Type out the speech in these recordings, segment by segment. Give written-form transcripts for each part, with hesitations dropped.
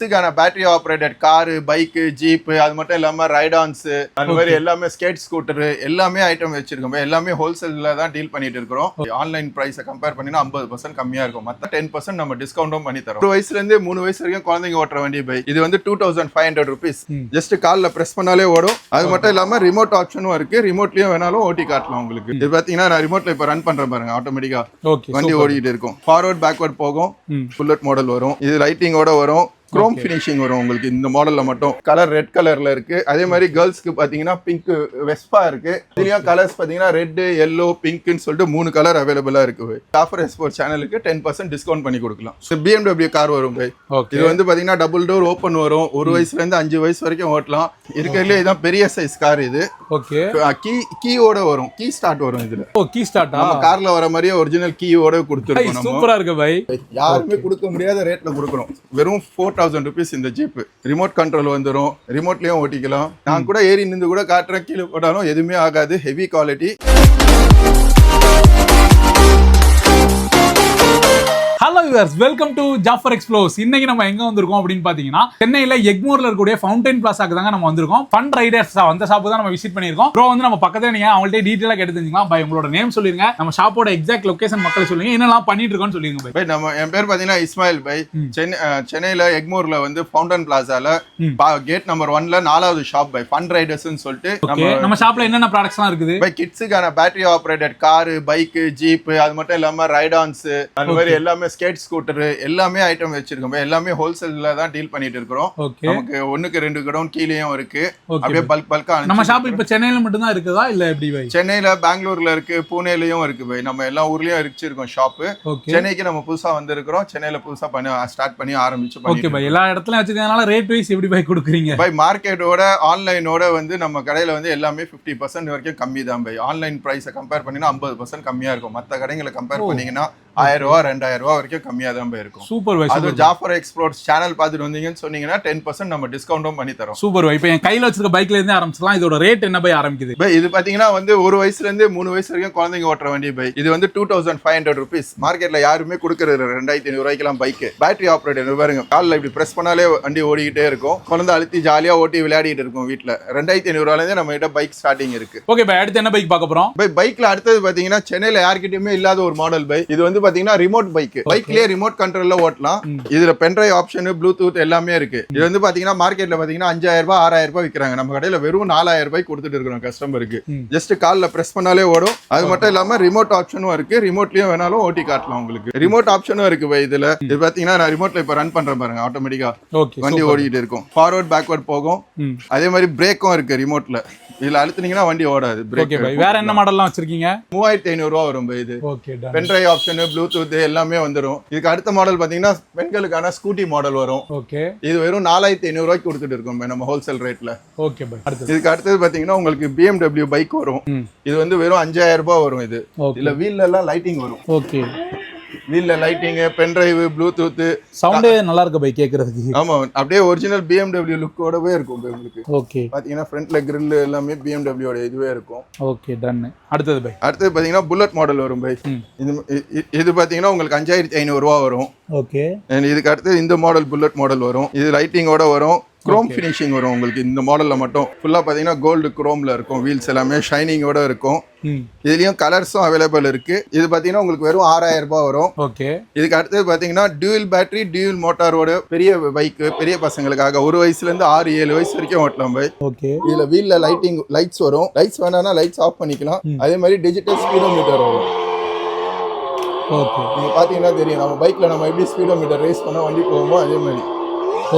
இதுக்கான battery operated car, bike, jeep, அது மட்டும் இல்லாம ரைடான்ஸ், அந்த மாதிரி எல்லாமே ஸ்கேட் ஸ்கூட்டர் எல்லாமே ஐட்டம் வச்சிருக்கோம். எல்லாமே ஹோல்சேல்ல தான் டீல் பண்ணிட்டு இருக்கோம். ஆன்லைன் பிரைஸை கம்பேர் பண்ணினா 50% கம்மியா இருக்கும். மத்த 10% நம்ம டிஸ்கவுண்டும் பண்ணி தரோம். 1 வயசுல இருந்து 3 வயசு வரைக்கும் குழந்தைங்க ஓட்டுற வண்டி பைக். இது வந்து 2500 rupees. ஜஸ்ட் கால்ல பிரஸ் பண்ணாலே ஓடும். அது மட்டும் இல்லாம ரிமோட் ஆப்ஷனும் இருக்கு. ரிமோட்லயும் வேணாலும் ஓட்டி காட்டலாம் உங்களுக்கு. இது பாத்தீங்கன்னா நான் ரிமோட்ல இப்ப ரன் பண்றேன் பாருங்க, ஆட்டோமேட்டிக்கா வண்டி ஓடிட்டு இருக்கும். ஃபார்வர்ட் பேக்வர்ட் போகும். புல்லட் மாடல் வரும். இது லைட்டிங்கோட வரும். குரோம் ஃபினிஷிங் வரும் உங்களுக்கு. இந்த மாடல்ல மட்டும் கலர் ரெட் கலர்ல இருக்கு. அதே மாதிரி கேர்ள்ஸ்க்கு பாத்தீங்கன்னா பிங்க் வெஸ்பா இருக்கு. இதுலயும் கலர்ஸ் பாத்தீங்கன்னா ரெட், எல்லோ, பிங்க்னு சொல்லிட்டு 3 கலர் அவைலபிளா இருக்கு. ஆஃபர் எக்ஸ்போர்ட் சேனலுக்கு 10% டிஸ்கவுண்ட் பண்ணி கொடுக்கலாம். BMW கார் வரும். இது வந்து பாத்தீங்கன்னா டபுள் டோர் ஓப்பன் வரும். 1 வயசுல இருந்து 5 வயசு வரைக்கும் ஓட்டலாம். இருக்கிறதுல இதான் பெரிய சைஸ் கார் இது. ஓகே, கீயோட வரும். கீ ஸ்டார்ட் வரும் இதுல. கீ ஸ்டார்ட் நம்ம கார்ல வர மாதிரியே ஒரிஜினல் கீயோட கொடுத்துருக்கோம். சூப்பரா இருக்கு பை. யாருமே கொடுக்க முடியாத ரேட்ல கொடுக்குறோம். வெறும் 4000 rupees இந்த ஜீப். ரிமோட் கண்ட்ரோல் வந்துடும். ரிமோட்லயும் ஓட்டிக்கலாம். நான் கூட ஏறி நின்று கூட காட்டுறேன், கீழே போட்டாலும் எதுவுமே ஆகாது. Heavy quality. Hello viewers, welcome to Jaffar explores. இன்னைக்கு நம்ம எங்க வந்திருக்கோம் அப்படின்னு பாத்தீங்கன்னா, சென்னையில எக்மோர்ல இருக்கக்கூடிய ஃபவுண்டைன் பிளாசாக்கு தாங்க நம்ம வந்திருக்கோம். ஃபன் ரைடர்ஸ் அந்த ஷாப்பு தான் நம்ம விசிட் பண்ணிருக்கோம். ப்ரோ வந்து நம்ம பக்கத்துல நீங்க அவங்கள்ட்ட டீடைலா கேட்டு தெரிஞ்சுக்கலாம். பை உங்களோட நேம் சொல்லிருங்க, நம்ம ஷாப்போட எக்ஸாக்ட் லொகேஷன் மக்களுக்கு சொல்லுங்க, என்னெல்லாம் பண்ணிட்டு இருக்கோம்னு சொல்லிருங்க. பை நம்ம என் பேர் பாத்தீங்கன்னா இஸ்மாயில் பை. சென்னையில எக்மோர்ல வந்து ஃபவுண்டன் பிளாசால கேட் நம்பர் 1ல 4வது ஷாப் பை ஃபன் ரைடர்ஸ்னு சொல்லிட்டு நம்ம ஷாப்ல என்னென்ன ப்ராடக்ட்ஸ்லாம் இருக்குது. பை கிட்ஸுக்கான battery operated car, bike, jeep, அது மட்டும் இல்லாம ரைடான்ஸ், அந்த மாதிரி எல்லாமே ஸ்கேட் ஸ்கூட்டர் எல்லாமே ஐட்டம் வச்சிருக்கோம். எல்லாமே ஹோல்சேல்ல தான் டீல் பண்ணிட்டு இருக்கோம். நமக்கு 1க்கு 2 கடவுன் கீழேயும் இருக்கு. அப்படியே பல்கா நம்ம ஷாப் இப்ப சென்னையில மட்டும் தான் இருக்குதா இல்ல எப்படி பை? சென்னையில, பெங்களூர்ல இருக்கு, புனேலயும் இருக்கு பை. நம்ம எல்லா ஊர்லயும் வச்சிருக்கோம் ஷாப். சென்னைக்கு நம்ம புதுசா வந்திருக்கிறோம். சென்னையில புதுசா ஸ்டார்ட் பண்ணி ஆரம்பிச்சு. ஓகே பை, எல்லா இடத்துலயும் வச்சிருக்கனால ரேட் வைஸ் எப்படி பை கொடுக்குறீங்க? பை மார்க்கெட்டோட ஆன்லைனோட வந்து நம்ம கடையில வந்து எல்லாமே 50% வரைக்கும் கம்மி தான் பை. ஆன்லைன் பிரைஸை கம்பேர் பண்ணினா 50% கம்மியா இருக்கும். மத்த கடைகளை கம்பேர் பண்ணீங்கன்னா 1000 ரூபா 2000 ரூபா வரைக்கும் கம்மியா தான் பை இருக்கும். சூப்பர் பை. அது ஜாஃபர் எக்ஸ்ப்ளோர்ஸ் சேனல் பார்த்துட்டு வந்தீங்கன்னு சொன்னீங்கன்னா 10% நம்ம டிஸ்கவுண்டும் பண்ணி தரோம். சூப்பர் பை. இப்போ என் கையில வச்சிருக்க பைக்ல இருந்து ஆரம்பிச்சலாம். இதோட ரேட் என்ன பை ஆரம்பிக்குது? பை இது பாத்தீங்கன்னா வந்து 1 வயசுல இருந்து 3 வயசு வரைக்கும் குழந்தைங்க ஓட்டுற வண்டி பை. இது வந்து 2500 rupees. மார்க்கெட்ல யாருமே கொடுக்கறது 2500 ரூபாய்க்குலாம் பைக். பேட்டரி ஆப்ரேட்டட் பாருங்க, கால்ல இப்படி பிரஸ் பண்ணாலே வண்டி ஓடிக்கிட்டே இருக்கும். குழந்தை அழுத்தி ஜாலியா ஓட்டி விளையாடிட்டு இருக்கும் வீட்டுல. 2500 ரூபாயில இருந்து நம்ம கிட்ட பைக் ஸ்டார்டிங் இருக்கு. ஓகே பை, அடுத்து என்ன பைக் பார்க்க போறோம்? பை பைக்ல அடுத்தது பாத்தீங்கன்னா சென்னையில யார்கிட்டயுமே இல்லாத ஒரு மாடல் பை. இது வந்து பாத்தீங்கன்னா ரிமோட் பைக். பைக்லயே ரிமோட் கண்ட்ரோல்ல ஓட்டலாம். இதுல பென்ட்ரைவ் ஆப்ஷன், ப்ளூடூத் எல்லாமே இருக்கு. இது வந்து பாத்தீங்கன்னா மார்க்கெட்ல பாத்தீங்கன்னா 5000 ரூபாய் 6000 ரூபாய் விக்கிறாங்க. நம்ம கடையில வெறும் 4000 ரூபாய் கொடுத்துட்டு இருக்கோம் கஸ்டமருக்கு. ஜஸ்ட் கால்ல பிரஸ் பண்ணாலே ஓடும். அது மட்டும் இல்லாம ரிமோட் ஆப்ஷனும் இருக்கு. ரிமோட்லயும் வேணாலும் ஓட்டி காட்டலாம் உங்களுக்கு. ரிமோட் ஆப்ஷனும் இருக்கு பை. இதுல இது பாத்தீங்கன்னா நான் ரிமோட்ல இப்ப ரன் பண்றேன் பாருங்க, ஆட்டோமேட்டிக்கா வண்டி ஓடிட்டு இருக்கும். ஃபார்வர்ட் பேக்வர்ட் போகும். அதே மாதிரி பிரேக்கும் இருக்கு ரிமோட்ல. இதுல அழுத்துனீங்கன்னா வண்டி ஓடாது. பிரேக். வேற என்ன மாடல்லாம் வச்சிருக்கீங்க? 3500 ரூபாய் வரும் பை. இது பென்ட்ரைவ் ஆப்ஷன், ப்ளூடூத் எல்லாமே வந்துடும். இதுக்கு அடுத்த மாடல் பாத்தீங்கன்னா பெண்களுக்கான ஸ்கூட்டி மாடல் வரும். இது வெறும் 4500 ரூபாய்க்கு கொடுத்துட்டு இருக்கோம் நம்ம ஹோல்சேல் ரேட்ல. இதுக்கு அடுத்தது பாத்தீங்கன்னா உங்களுக்கு BMW பைக் வரும். இது வந்து வெறும் 5000 ரூபாய் வரும். இது இதுல வீல்ல எல்லாம் லைட்டிங் வரும். ஓகே, வீல்ல லைட்டிங், பென்ட்ரைவ், ப்ளூடூத், சவுண்டே நல்லா இருக்கு பை கேக்குறதுக்கு. ஆமா, அப்படியே ஒரிஜினல் BMW லுக்கோடவே இருக்கும் உங்களுக்கு. ஓகே, பாத்தீங்கன்னா ஃப்ரண்ட்ல கிரில் எல்லாமே BMW ஓட இதுவே இருக்கும். Okay, ton. அடுத்தது பை, அடுத்தது பாத்தீங்கன்னா புல்லட் மாடல் வரும் பை. இது பாத்தீங்கன்னா உங்களுக்கு 5500 ரூபாய் வரும். ஓகே, இதுக்கு அடுத்து இந்த மாடல் புல்லட் மாடல் வரும். இது லைட்டிங்கோட வரும். குரோம் ஃபினிஷிங் வரும் உங்களுக்கு. இந்த மாடல்ல மட்டும் ஃபுல்லா பாத்தீங்கன்னா கோல்டு குரோம்ல இருக்கும். வீல்ஸ் எல்லாமே ஷைனிங்கோட இருக்கும். இதுலயும் கலர்ஸும் அவைலபிள் இருக்கு. இது பாத்தீங்கன்னா உங்களுக்கு வெறும் 6000 ரூபாய் வரும். ஓகே, இதுக்கு அடுத்தது பாத்தீங்கன்னா டியூல் பேட்டரி, டியூல் மோட்டாரோட பெரிய பைக், பெரிய பசங்களுக்காக 1 வயசுல இருந்து 6-7 வயசு வரைக்கும் ஓட்டலாம் பை. ஓகே, இதுல வீல்ல லைட்டிங் லைட்ஸ் வரும். லைட்ஸ் வேணாம்னா லைட்ஸ் ஆஃப் பண்ணிக்கலாம். அதே மாதிரி டிஜிட்டல் ஸ்பீடோமீட்டர் வரும். ஓகே, நீங்க பாத்தீங்கன்னா தெரியும் நம்ம பைக்ல நம்ம எப்படி ஸ்பீடோமீட்டர் ரேஸ் பண்ணா வண்டி போகுமோ அதே மாதிரி.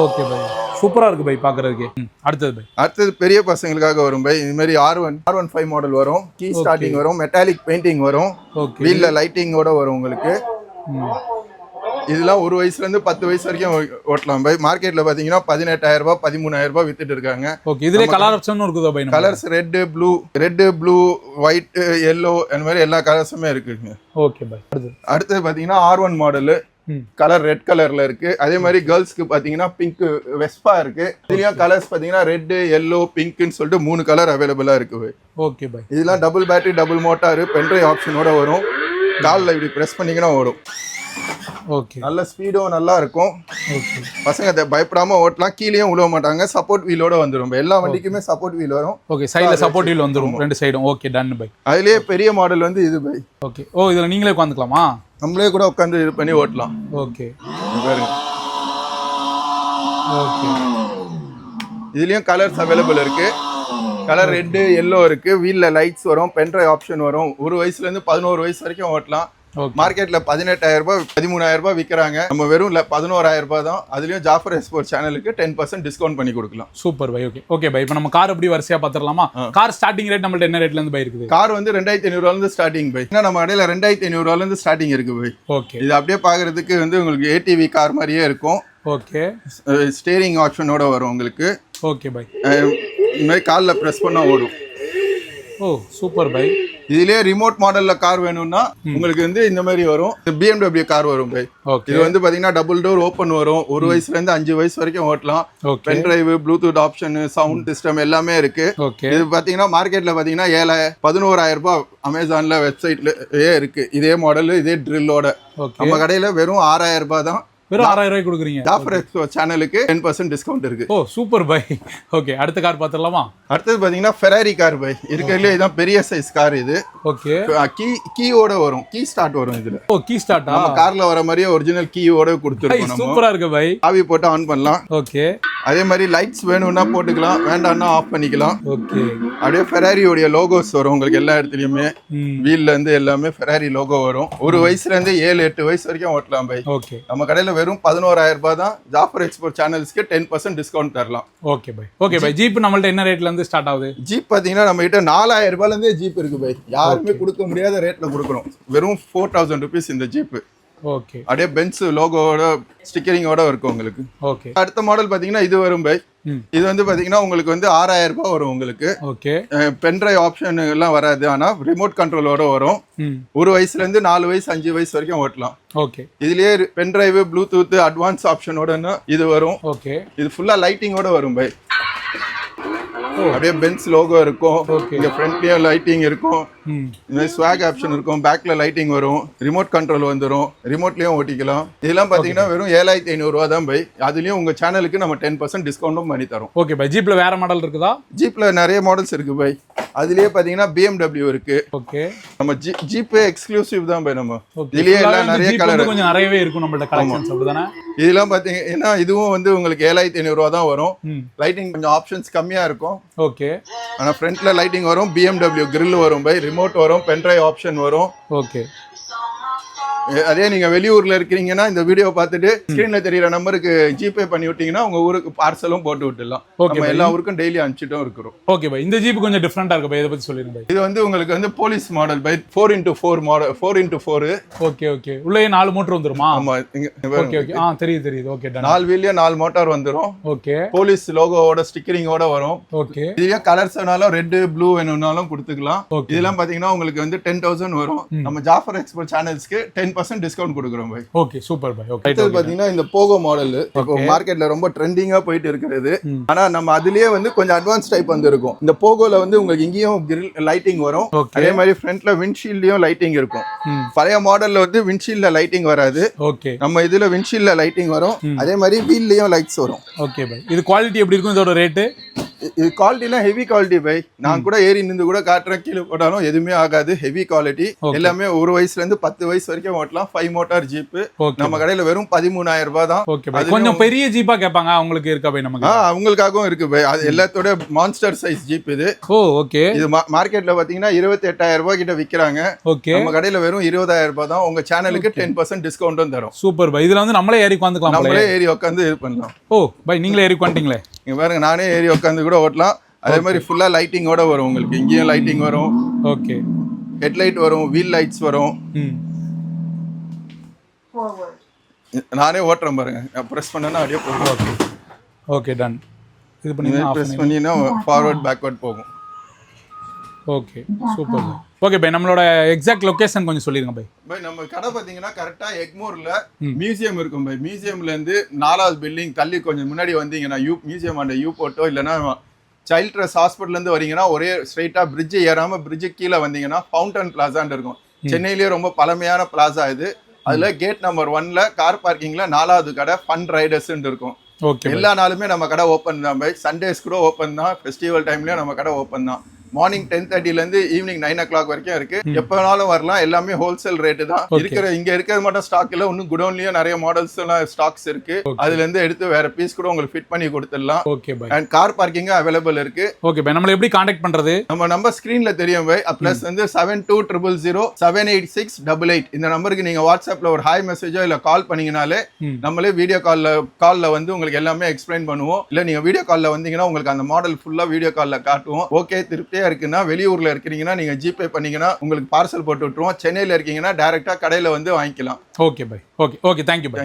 ஓகே பை, சூப்பரா இருக்கு பை பாக்குறதுக்கு. அடுத்தது பை, அடுத்தது பெரிய பசங்களுக்காக வரும் பை. இது மாதிரி R15 மாடல் வரும். கீ ஸ்டார்டிங் வரும். மெட்டாலிக் பெயிண்டிங் வரும். வீல்ல லைட்டிங்கோட வரும் உங்களுக்கு. இதெல்லாம் 1 வயசுல இருந்து 10 வயசு வரைக்கும் ஓட்டலாம் பை. மார்க்கெட்ல பாத்தீங்கன்னா 18000 ரூபாய் 13000 ரூபாய் வித்துட்டு இருக்காங்க. ஓகே, இதுல கலர் ஆப்ஷனும் இருக்குதா பை? Colours red, blue, white, yellow அந்த மாதிரி எல்லா கலர்ஸுமே இருக்குங்க. ஓகே பை, அடுத்து பாத்தீங்கன்னா R1 மாடல். கலர் ரெட் கலர்ல இருக்கு. அதே மாதிரி கேர்ள்ஸ்க்கு பாத்தீங்கன்னா பிங்க் வெஸ்பா இருக்கு. இதுலயும் கலர்ஸ் பாத்தீங்கன்னா ரெட், எல்லோ, பிங்க்னு சொல்லிட்டு 3 கலர் அவைலபிளா இருக்கு. ஓகே பை, இதெல்லாம் double battery, double motor, pen drive ஆப்ஷனோட வரும். கால்ல இப்படி பிரஸ் பண்ணீங்கன்னா ஓடும். ஓகே நல்ல ஸ்பீடும் நல்லா இருக்கும். ஓகே பசங்க பயப்படாம ஓட்டலாம், கீழேயும் விழுவ மாட்டாங்க. சப்போர்ட் வீலோட வந்துடும். எல்லா வண்டிக்குமே சப்போர்ட் வீல் வரும். ஓகே சைடுல சப்போர்ட் வீல் வந்துரும் ரெண்டு சைடும். ஓகே டன் பை. அதுலயே பெரிய மாடல் வந்து இது பை. ஓகே ஓ இதுல நீங்களே உட்காந்துக்கலாமா? நம்மளே கூட உட்காந்து இது பண்ணி ஓட்டலாம். ஓகே பாருங்க. ஓகே இதுலயும் கலர்ஸ் அவைலபிள் இருக்கு. கலர் ரெட் எல்லோ இருக்கு. வீல்ல லைட்ஸ் வரும், பென்ட்ரைவ் ஆப்ஷன் வரும். 1 வயசுல இருந்து 11 வயசு வரைக்கும் ஓட்டலாம். மார்க்கெட்ல 18,000 ரூபாய் 13,000 ரூபாய் விற்கிறாங்க. நம்ம வெறும் 11,000 ரூபாய் தான். அதுலயும் ஜாஃபர் எக்ஸ்போர்ட் சேனலுக்கு 10% டிஸ்கவுண்ட் பண்ணி கொடுக்கலாம். சூப்பர் பை. ஓகே ஓகே பை. இப்போ நம்ம கார் எப்படி வரிசையா பாத்துறலாமா? கார் ஸ்டார்டிங் ரேட் நம்மள்ட்ட என்ன ரேட்ல இருந்து பை இருக்குது? கார் வந்து 2,500 ரூபாயில இருந்து ஸ்டார்டிங் பை. நம்ம கடையில 2,500 ரூபாயில இருந்து ஸ்டார்டிங் இருக்கு பை. ஓகே இது அப்படியே பாக்குறதுக்கு வந்து உங்களுக்கு ஏடிவி கார் மாதிரியே இருக்கும். ஓகே ஸ்டீரிங் ஆப்ஷனோட வரும் உங்களுக்கு. Okay bye. இந்த மாதிரி கால்ல பிரஸ் பண்ணா ஓடும். ஓ சூப்பர் பை. இதுலயே ரிமோட் மாடல்ல கார் வேணும்னா உங்களுக்கு வந்து இந்த மாதிரி வரும். BMW கார் வரும் பை. ஓகே இது வந்து பாத்தீங்கன்னா டபுள் டோர் ஓபன் வரும். 1 வயசுல இருந்து 5 வயசு வரைக்கும் ஓட்டலாம். Okay pen drive, Bluetooth option, sound system எல்லாமே இருக்கு. ஓகே இது பாத்தீங்கன்னா மார்க்கெட்ல பாத்தீங்கன்னா 11,000 ரூபாய் அமேசான்ல வெப்சைட்லயே இருக்கு. இதே மாடல் இதே ட்ரில்லோட. ஓகே நம்ம கடையில வெறும் 6,000 ரூபாய் தான். வெறும் 6,000 ரூபாய் கொடுக்குறீங்க. ஜாஃபர் எக்ஸ்போர்ட் சேனலுக்கு 10% டிஸ்கவுண்ட் இருக்கு. ஓ சூப்பர் பை. ஓகே அடுத்த கார் பாத்துறலாமா? அடுத்தது பாத்தீங்கன்னா ஃபெராரி கார் பை. இருக்கிறதுல இதான் பெரிய சைஸ் கார் இது. ஓகே கீயோட வரும், கீ ஸ்டார்ட் வரும் இதுல. ஓ கீ ஸ்டார்ட்டா? நம்ம கார்ல வர மாதிரியே ஒரிஜினல் கீயோட கொடுத்துருக்கோம். நம்ம சூப்பரா இருக்கு பை. ஆவி போட்டு ஆன் பண்ணலாம். ஓகே அதே மாதிரி லைட்ஸ் வேணும்னா போட்டுக்கலாம், வேண்டாம்னா ஆஃப் பண்ணிக்கலாம். ஓகே அப்படியே ஃபெராரியோட லோகோஸ் வரும் உங்களுக்கு எல்லா இடத்துலயுமே. வீல்ல இருந்து எல்லாமே ஃபெராரி லோகோ வரும். 1 வயசுல இருந்து 7-8 வயசு வரைக்கும் ஓட்டலாம் பை. ஓகே நம்ம கடையில வெறும் 11,000 ரூபாய் தான். ஜாஃபர் எக்ஸ்போர்ட் சேனல்ஸ்க்கு 10% டிஸ்கவுண்ட் தரலாம். Okay bye. Okay bye. Jeep நம்மள்ட்ட என்ன ரேட்ல இருந்து ஸ்டார்ட் ஆகுது? ஜீப் பாத்தீங்கன்னா நம்ம கிட்ட 4,000 ரூபாயில இருந்தே ஜீப் இருக்கு பை. யாருமே கொடுக்க முடியாத ரேட்ல கொடுக்குறோம். வெறும் 4,000 rupees இந்த ஜீப். ஓகே அப்படியே பென்ஸ் லோகோவோட ஸ்டிக்கரிங்கோட இருக்கும் உங்களுக்கு. ஓகே அடுத்த மாடல் பாத்தீங்கன்னா இது வரும் பை. இது வந்து பாத்தீங்கன்னா உங்களுக்கு வந்து 6,000 ரூபாய் வரும் உங்களுக்கு. ஓகே பென்ட்ரைவ் ஆப்ஷன் எல்லாம் வராது, ஆனா ரிமோட் கண்ட்ரோலோட வரும். 1 வயசுல இருந்து 4 வயசு 5 வயசு வரைக்கும் ஓட்டலாம். ஓகே இதுலயே பென்ட்ரைவ், ப்ளூடூத், அட்வான்ஸ் ஆப்ஷனோட இது வரும். ஓகே இது ஃபுல்லா லைட்டிங்கோட வரும் பை. அப்படியே பென்ஸ் லோகோ இருக்கும். இங்க ஃப்ரண்ட்லயும் லைட்டிங் இருக்கும். இந்த மாதிரி ஸ்வாக் ஆப்ஷன் இருக்கும். பேக்ல லைட்டிங் வரும். ரிமோட் கண்ட்ரோல் வந்துரும். ரிமோட்லயும் ஓட்டிக்கலாம். இதெல்லாம் பாத்தீங்கன்னா வெறும் 7,500 ரூபாய் தான் பை. அதுலயும் உங்க சேனலுக்கு நம்ம 10% டிஸ்கவுண்டும் பண்ணி தரோம். Okay bye. ஜீப்ல வேற மாடல் இருக்குதா? ஜீப்ல நிறைய மாடல்ஸ் இருக்கு பை. அதுலயே பாத்தீங்கன்னா BMW இருக்கு. ஓகே நம்ம ஜீப் எக்ஸ்க்ளூசிவ் தான் பை. நம்ம இதுலயே எல்லாம் நிறைய கலர் கொஞ்சம் நிறையவே இருக்கும் நம்மள்ட்ட கலெக்ஷன்ஸ் அப்படிதானே? இதெல்லாம் பாத்தீங்கன்னா இதுவும் வந்து உங்களுக்கு 7,500 ரூபாய் தான் வரும். லைட்டிங் கொஞ்சம் ஆப்ஷன்ஸ் கம்மியா இருக்கும். ஓகே ஆனா ஃப்ரண்ட்ல லைட்டிங் வரும். BMW grill வரும் பை. ரிமோட் வரும். பென்ட்ரைவ் ஆப்ஷன் வரும். ஓகே அதே நீங்க வெளியூர்ல இருக்கீங்கன்னா இந்த வீடியோ பார்த்துட்டு ஸ்கிரீன்ல தெரியற நம்பருக்கு ஜிபே பண்ணி விட்டீங்கன்னா உங்க ஊருக்கு பார்சலும் போட்டு விட்டுடலாம். நம்ம எல்லா ஊருக்கும் டெய்லி அனுப்பிச்சிட்டும் இருக்கிறோம். Okay bye. இந்த ஜீப் கொஞ்சம் டிஃபரெண்டா இருக்கு பை. இத பத்தி சொல்லுங்க பை. இது வந்து உங்களுக்கு வந்து போலீஸ் மாடல் பை. 4x4 model. 4x4. Okay okay. உள்ளே 4 மோட்டார் வந்துருமா? ஆமா. Okay okay. தெரியுது. Okay done. 4 வீல்லயே 4 மோட்டார் வந்துரும். ஓகே போலீஸ் லோகோவோட ஸ்டிக்கரிங்கோட வரும். ஓகே இதுலயே கலர்ஸ் வேணாலும் ரெட், ப்ளூ வேணும்னாலும் கொடுத்துக்கலாம். இதெல்லாம் பாத்தீங்கன்னா உங்களுக்கு வந்து 10,000 வரும். நம்ம ஜாஃபர் எக்ஸ்போர்ட் சேனல்ஸ்க்கு 10% டிஸ்கவுண்ட் கொடுக்குறோம் பை. ஓகே சூப்பர் பை. ஓகே இது பாத்தீங்கன்னா இந்த போகோ மாடல் இப்போ மார்க்கெட்ல ரொம்ப ட்ரெண்டிங்கா போயிட்டு இருக்குது. ஆனா நம்ம அதுலயே வந்து கொஞ்சம் அட்வான்ஸ் டைப் வந்து இருக்கும். இந்த போகோல வந்து உங்களுக்கு இங்கேயும் லைட்டிங் வரும். அதே மாதிரி ஃப்ரண்ட்ல விண்ட்ஷீல்ட்லயும் லைட்டிங் இருக்கும். பழைய மாடல்ல வந்து விண்ட்ஷீல்ட்ல லைட்டிங் வராது. ஓகே நம்ம இதுல விண்ட்ஷீல்ட்ல லைட்டிங் வரும். அதே மாதிரி வீல்லயும் லைட்ஸ் வரும். Okay bye. இது குவாலிட்டி எப்படி இருக்கும்? இதோட ரேட்? இது குவாலிட்டிலாம் ஹெவி குவாலிட்டி பை. நான் கூட ஏறி நின்று கூட காட்டுறேன், கீழே போட்டாலும் எதுவுமே ஆகாது. Heavy quality. எல்லாமே 1 வயசுல இருந்து 10 வயசு வரைக்கும் ஓட்டலாம். 5 மோட்டார் ஜீப். நம்ம கடையில வெறும் 13,000 ரூபாய் தான். Okay bye. கொஞ்சம் பெரிய ஜீப்பா கேட்பாங்க, அவங்களுக்கு இருக்கா பை? நமக்கு அவங்களுக்காகவும் இருக்கு பை. அது எல்லாத்தோட மான்ஸ்டர் சைஸ் ஜீப் இது. ஓகே. இது மார்க்கெட்ல பாத்தீங்கன்னா 28,000 ரூபாய் கிட்ட விக்கிறாங்க. ஓகே. நம்ம கடையில வெறும் 20,000 ரூபாய் தான். உங்க சேனலுக்கு 10% டிஸ்கவுண்டும் தரும். சூப்பர் பை. இதுல வந்து நம்மளே ஏறி உட்காந்துக்கலாம். நம்மளே ஏறி உட்காந்து இது பண்ணலாம். பை நீங்களே ஏறி உட்காந்துட்டீங்களே. இங்க பாருங்க, நானே ஏறி உட்காந்து கூட ஓட்டலாம். அதே மாதிரி ஃபுல்லா லைட்டிங்கோட வரும் உங்களுக்கு. இங்கேயும் லைட்டிங் வரும். ஓகே. ஹெட்லைட் வரும். வீல் லைட்ஸ் வரும். நானே ஓட்டுறேன் பாருங்க. பிரஸ் பண்ணனா அப்படியே போகும். Okay okay done. இது பண்ணி பிரஸ் பண்ணினா ஃபார்வர்ட் பேக்வர்ட் போகும். Okay super. Okay bye. நம்மளோட எக்ஸாக்ட் லொகேஷன் கொஞ்சம் சொல்லிருங்க பை. பை நம்ம கடை பாத்தீங்கன்னா கரெக்டா எக்மோர்ல மியூசியம் இருக்கும் பை. மியூசியம்ல இருந்து 4வது பில்டிங் தள்ளி கொஞ்சம் முன்னாடி வந்தீங்கன்னா மியூசியம் அந்த யூ போட்டோ இல்லைன்னா சைல்ட் ட்ரெஸ் ஹாஸ்பிட்டல் இருந்து வரீங்கன்னா ஒரே ஸ்ட்ரைட்டா பிரிட்ஜ் ஏறாம பிரிட்ஜு கீழே வந்தீங்கன்னா ஃபவுண்டன் பிளாசான்னு இருக்கும். சென்னையிலேயே ரொம்ப பழமையான பிளாசா இது. அதுல கேட் நம்பர் 1ல கார் பார்க்கிங்ல 4வது கடை ஃபன் ரைடர்ஸ் இருக்கும். ஓகே எல்லா நாளுமே நம்ம கடை ஓப்பன் தான் பை. சண்டேஸ் கூட ஓப்பன் தான், ஃபெஸ்டிவல் டைம்லயும் நம்ம கடை ஓப்பன் தான். மார்னிங் 10:30 ல இருந்து ஈவினிங் 9 o'clock வரைக்கும் இருக்கு. எப்ப வேணாலும் வரலாம். எல்லாமே ஹோல்சேல் ரேட்டு தான். இங்க இருக்கிறது மட்டும் ஸ்டாக் இல்ல, இன்னும் குடோன்லயும் நிறைய மாடல்ஸ் எல்லாம் ஸ்டாக்ஸ் இருக்கு. அதுல இருந்து எடுத்து வேற பீஸ் கூட உங்களுக்கு ஃபிட் பண்ணி கொடுத்துடலாம். ஓகே பை. அண்ட் கார் பார்க்கிங் அவைலபிள் இருக்கு. ஓகே பை. நம்மள எப்படி கான்டாக்ட் பண்றது? நம்ம நம்பர் ஸ்கிரீன்ல தெரியும் பை. பிளஸ் வந்து 7200078688 இந்த நம்பருக்கு நீங்க வாட்ஸ்அப்ல ஒரு ஹாய் மெசேஜோ இல்ல கால் பண்ணீங்கனாலே நம்மளே வீடியோ கால்ல வந்து உங்களுக்கு எல்லாமே எக்ஸ்பிளைன் பண்ணுவோம். இல்ல நீங்க வீடியோ கால்ல வந்தீங்கன்னா உங்களுக்கு அந்த மாடல் ஃபுல்லா வீடியோ கால்ல காட்டுவோம். ஓகே திருப்தியா இருக்குன்னா, வெளியூர்ல இருக்கீங்கன்னா நீங்க ஜிபே பண்ணீங்கன்னா உங்களுக்கு பார்சல் போட்டு விட்டுருவோம். சென்னையில இருக்கீங்கன்னா டைரக்டா கடையில வந்து வாங்கிக்கலாம். Okay bye. Okay thank you bye.